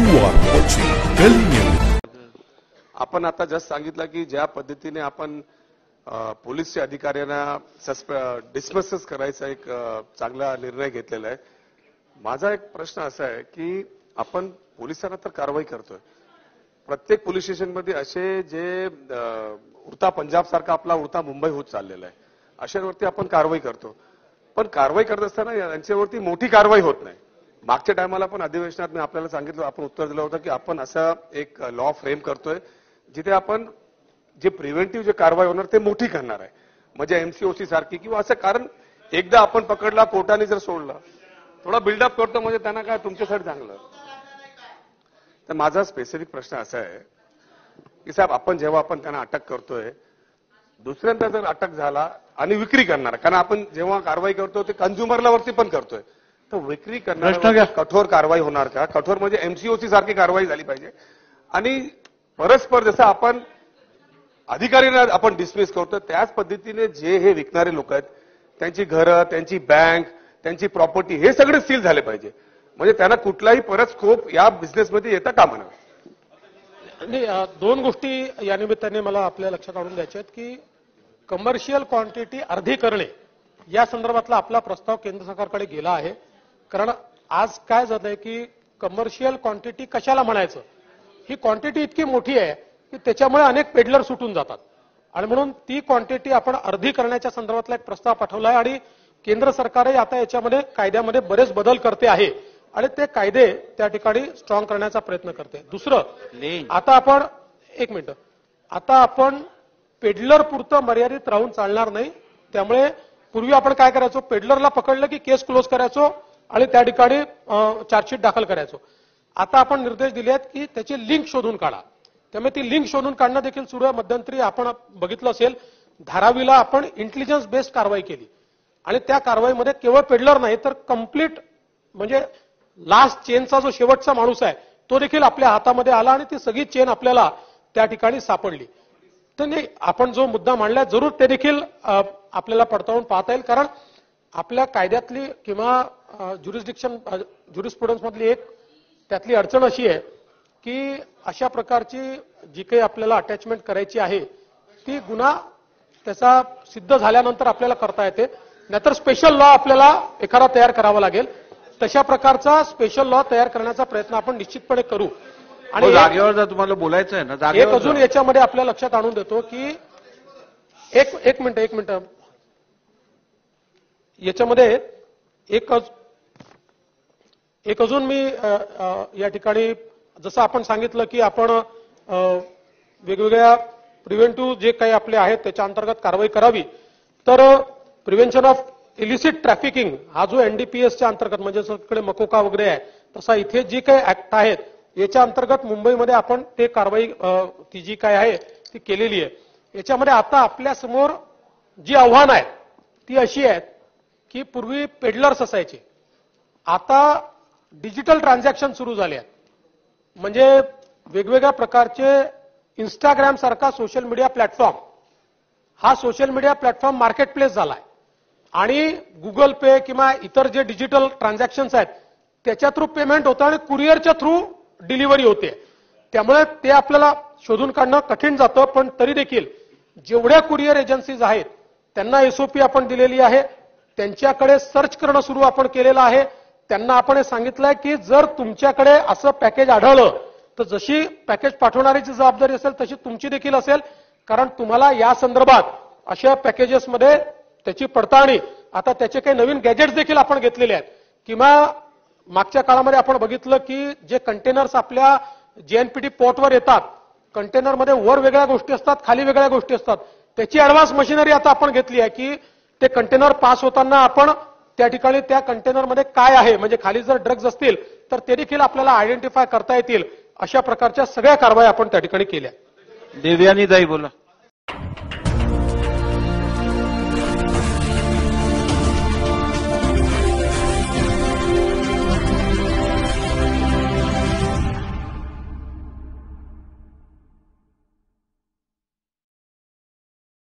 You are watching Delhi News. आपण आता just सांगितलं की ज्या पद्धतीने आपण पोलीसच्या अधिकाऱ्यांना डिसमिसच करायचा एक चांगला निर्णय घेतलेला आहे. माझा एक प्रश्न असा आहे की आपण पोलिसांना तर कारवाई करतोय, प्रत्येक पोलीस स्टेशनमध्ये असे जे उडता पंजाब सारखा आपला उडता मुंबई होत चाललेला आहे, अशांवरती आपण कारवाई करतो. पण कारवाई करत असताना यांच्यावरती मोठी कारवाई होत नाही. मागच्या टायमाला पण अधिवेशनात मी आपल्याला सांगितलं, आपण उत्तर दिलं होतं की आपण असा एक लॉ फ्रेम करतोय जिथे आपण जे प्रिव्हेंटिव्ह जे कारवाई होणार ते मोठी करणार आहे, म्हणजे एमसीओसी सारखी किंवा असं. कारण एकदा आपण पकडला, कोर्टाने जर सोडला, थोडा बिल्डअप करतो म्हणजे त्यांना काय तुमच्यासाठी चांगलं. तर माझा स्पेसिफिक प्रश्न असा आहे की साहेब, आपण जेव्हा आपण त्यांना अटक करतोय, दुसऱ्यांदा जर अटक झाला आणि विक्री करणार, कारण आपण जेव्हा कारवाई करतो ते कन्झ्युमरला वरती पण करतोय, तर विक्री करणार कठोर कारवाई होणार का? कठोर म्हणजे एमसीओसी सारखी कारवाई झाली पाहिजे. आणि परस्पर जसं आपण अधिकाऱ्यांना आपण डिसमिस करतो, त्याच पद्धतीने जे हे विकणारे लोक आहेत त्यांची घरं, त्यांची बँक, त्यांची प्रॉपर्टी हे सगळे सील झाले पाहिजे, म्हणजे त्यांना कुठलाही परत स्कोप या बिझनेसमध्ये येता कामा नये. दोन गोष्टी या निमित्ताने मला आपल्या लक्षात आणून द्यायच्या आहेत की कमर्शियल क्वांटिटी अर्धी करणे या संदर्भातला आपला प्रस्ताव केंद्र सरकारकडे गेला आहे. कारण आज काय झालंय की कमर्शियल क्वांटिटी कशाला म्हणायचं, ही क्वांटिटी इतकी मोठी आहे की त्याच्यामुळे अनेक पेडलर सुटून जातात, आणि म्हणून ती क्वांटिटी आपण अर्धी करण्याच्या संदर्भातला एक प्रस्ताव पाठवला आहे. आणि केंद्र सरकारही आता याच्यामध्ये कायद्यामध्ये बरेच बदल करते आहे आणि ते कायदे त्या ठिकाणी स्ट्रॉंग करण्याचा प्रयत्न करते. दुसरं, आता आपण पेडलर पुरतं मर्यादित राहून चालणार नाही. त्यामुळे पूर्वी आपण काय करायचो, पेडलरला पकडलं की केस क्लोज करायचो आणि त्या ठिकाणी चार्जशीट दाखल करायचो. आता आपण निर्देश दिले आहेत की त्याची लिंक शोधून काढा. त्यामुळे ती लिंक शोधून काढणं देखील सुरू आहे. मध्यंतरी आपण बघितलं असेल, धारावीला आपण इंटेलिजन्स बेस्ड कारवाई केली आणि त्या कारवाईमध्ये केवळ पेडलर नाही तर कंप्लीट म्हणजे लास्ट चेनचा जो शेवटचा माणूस आहे तो देखील आपल्या हातामध्ये आला आणि ती सगळी चेन आपल्याला त्या ठिकाणी सापडली. तर नाही, आपण जो मुद्दा मांडलाय जरूर ते देखील आपल्याला पडताळून पाहता येईल. कारण आपल्या कायद्यातली किंवा ज्युरिस्प्रुडन्स मधली एक त्यातली अडचण अशी आहे की अशा प्रकारची जी काही आपल्याला अटॅचमेंट करायची आहे ती गुन्हा त्याचा सिद्ध झाल्यानंतर आपल्याला करता येते, नाहीतर स्पेशल लॉ आपल्याला एखादा तयार करावा लागेल. तशा प्रकारचा स्पेशल लॉ तयार करण्याचा प्रयत्न आपण निश्चितपणे करू. आणि जागेवर जर तुम्हाला बोलायचं आहे ना, एक अजून याच्यामध्ये आपल्या लक्षात आणून देतो की एक मिनिट याच्यामध्ये एक अजून मी या ठिकाणी जसं आपण सांगितलं की आपण वेगवेगळ्या प्रिव्हेंटिव्ह जे काही आपले आहेत त्याच्या अंतर्गत कारवाई करावी. तर प्रिव्हेन्शन ऑफ इलिसिट ट्रॅफिकिंग हा जो एनडीपीएसच्या अंतर्गत म्हणजे सगळे मकोका वगैरे आहे, तसा इथे जी काही ऍक्ट आहेत याच्या अंतर्गत मुंबईमध्ये आपण ते कारवाई ती जी काय आहे ती केलेली आहे. याच्यामध्ये आता आपल्या समोर जी आव्हानं आहेत ती अशी आहेत की पूर्वी पेडलर्स असायचे, आता डिजिटल ट्रान्झॅक्शन सुरू झाले आहेत. म्हणजे वेगवेगळ्या प्रकारचे इंस्टाग्राम सारखा सोशल मीडिया प्लॅटफॉर्म, हा social media platform market place झालाय आणि गुगल पे किंवा इतर जे डिजिटल ट्रान्झॅक्शन्स आहेत त्याच्या थ्रू पेमेंट होतं आणि कुरिअरच्या थ्रू डिलिव्हरी होते. त्यामुळे ते आपल्याला शोधून काढणं कठीण जातं. पण तरी देखील जेवढ्या कुरिअर एजन्सीज आहेत त्यांना एसओपी आपण दिलेली आहे, त्यांच्याकडे सर्च करणं सुरू आपण केलेलं आहे. त्यांना आपण हे सांगितलंय की जर तुमच्याकडे असं पॅकेज आढळलं तर जशी पॅकेज पाठवणारीची जबाबदारी असेल तशी तुमची देखील असेल, कारण तुम्हाला या संदर्भात अशा पॅकेजेसमध्ये त्याची पडताळणी, आता त्याचे काही नवीन गॅजेट्स देखील आपण घेतलेले आहेत. किंवा मागच्या काळामध्ये आपण बघितलं की जे कंटेनर्स आपल्या जेएनपीटी पोर्टवर येतात, कंटेनरमध्ये वर वेगळ्या गोष्टी असतात, खाली वेगळ्या गोष्टी असतात, त्याची ऍडव्हान्स मशिनरी आता आपण घेतली आहे की ते कंटेनर पास होताना आपण त्या ठिकाणी त्या कंटेनरमध्ये काय आहे, म्हणजे खाली जर ड्रग्ज असतील तर ते देखील आपल्याला आयडेंटिफाय करता येतील. अशा प्रकारच्या सगळ्या कारवाई आपण त्या ठिकाणी केल्या. देवयानी ताई बोला.